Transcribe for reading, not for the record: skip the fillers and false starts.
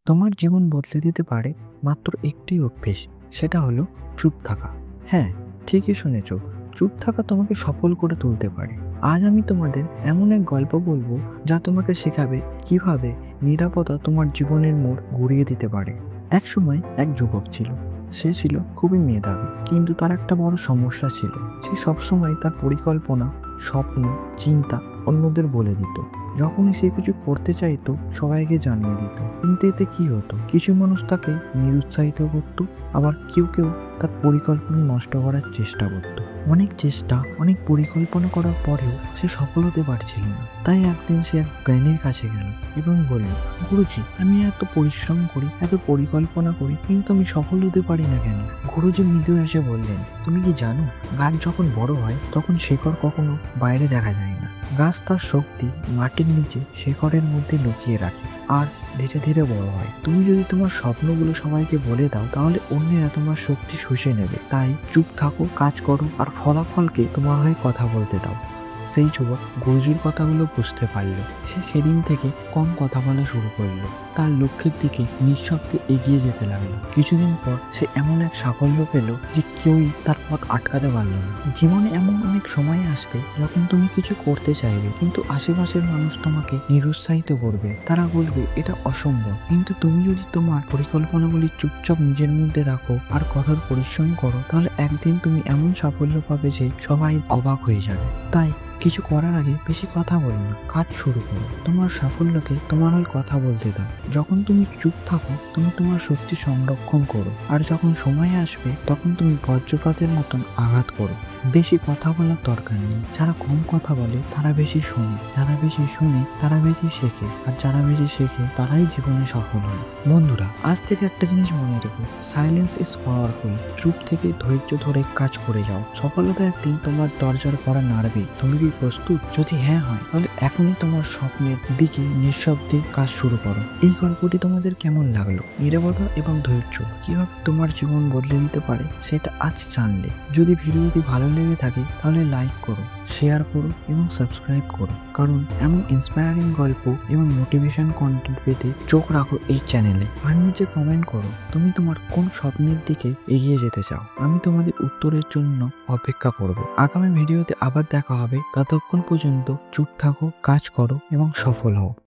তোমার জীবন বদলে দিতে পারে মাত্র একটি অভ্যেস, সেটা হলো চুপ থাকা। হ্যাঁ, ঠিকই শুনেছ, চুপ থাকা তোমাকে সফল করে তুলতে পারে। আজ আমি তোমাদের এমন এক গল্প বলবো যা তোমাকে শেখাবে কিভাবে নিরাপত্তা তোমার জীবনের মোড় ঘুরিয়ে দিতে পারে। এক সময় এক যুবক ছিল। সে ছিল খুবই মেধাবী, কিন্তু তার একটা বড় সমস্যা ছিল। সে সবসময় তার পরিকল্পনা, স্বপ্ন, চিন্তা অন্যদের বলে দিত। যখনই সে কিছু করতে চাইতো সবাইকে জানিয়ে দিত, কিন্তু এতে কি হতো, কিছু মানুষ তাকে নিরুৎসাহিত করত, আবার কেউ কেউ তার পরিকল্পনা নষ্ট করার চেষ্টা করত। অনেক চেষ্টা, অনেক পরিকল্পনা করার পরেও সে সফল হতে পারছিল না। তাই একদিন সে এক জ্ঞানীর কাছে গেল এবং বলল, গুরুজি, আমি এত পরিশ্রম করি, এত পরিকল্পনা করি, কিন্তু আমি সফল হতে পারি না কেন? গুরুজি মৃদু এসে বললেন, তুমি কি জানো, গাছ যখন বড় হয় তখন শেকড় কখনো বাইরে দেখা যায় না। গাছ তার শক্তি মাটির নিচে শেকড়ের মধ্যে লুকিয়ে রাখে আর ধীরে ধীরে বড় হয়। তুমি যদি তোমার স্বপ্নগুলো সবাইকে বলে দাও, তাহলে অন্যেরা তোমার শক্তি শুষে নেবে। তাই চুপ থাকো, কাজ করো, আর ফলাফলকে তোমার হয়ে কথা বলতে দাও। সেই যুবক গুরুজির কথাগুলো বুঝতে পারল। সে সেদিন থেকে কম কথা বলা শুরু করলো, তার লক্ষ্যের দিকে নিঃশব্দে এগিয়ে যেতে লাগলো। কিছুদিন পর সে এমন এক সাফল্য পেল যে কেউই তার পথ আটকাতে পারল না। জীবনে এমন অনেক সময় আসবে যখন তুমি কিছু করতে চাইবে, কিন্তু আশেপাশের মানুষ তোমাকে নিরুৎসাহিত করবে। তারা বলবে এটা অসম্ভব। কিন্তু তুমি যদি তোমার পরিকল্পনাগুলি চুপচাপ নিজের মধ্যে রাখো আর কঠোর পরিশ্রম করো, তাহলে একদিন তুমি এমন সাফল্য পাবে যে সবাই অবাক হয়ে যাবে। তাই কিছু করার আগে বেশি কথা বলো না, কাজ শুরু করো। তোমার সাফল্যকে তোমার হয়ে কথা বলতে দাও। যখন তুমি চুপ থাকো, তুমি তোমার শক্তি সংরক্ষণ করো, আর যখন সময় আসবে তখন তুমি বজ্রপাতের মতন আঘাত করো। বেশি কথা বলার দরকার নেই। যারা কম কথা বলে তারা বেশি শোনে, যারা বেশি শুনে তারা বেশি শেখে, আর যারা বেশি শেখে তারাই জীবনে সফল হয়। বন্ধুরা, আজ থেকে একটা জিনিস মনে রেখো, সাইলেন্স ইজ পাওয়ারফুল। চুপ থেকে ধৈর্য ধরে কাজ করে যাও। সফলতা একদিন তোমার দরজার করা নাড়বে। তুমি কি প্রস্তুত? যদি হ্যাঁ হয়, তাহলে এখনই তোমার স্বপ্নের দিকে নিঃশব্দে কাজ শুরু করো। এই গল্পটি তোমাদের কেমন লাগলো? নীরবতা এবং ধৈর্য কিভাবে তোমার জীবন বদলে দিতে পারে সেটা আজ জানলে। যদি ভিডিওটি ভালো লেগে থাকে তাহলে লাইক করো, শেয়ার করো এবং সাবস্ক্রাইব করো, কারণ এমন ইন্সপায়ারিং গল্প এবং মোটিভেশন কন্টেন্ট পেতে চোখ রাখো এই চ্যানেলে। আর নিচে কমেন্ট করো তুমি তোমার কোন স্বপ্নের দিকে এগিয়ে যেতে চাও। আমি তোমাদের উত্তরের জন্য অপেক্ষা করব। আগামী ভিডিওতে আবার দেখা হবে। ততক্ষণ পর্যন্ত চুপ থাকো, কাজ করো এবং সফল হও।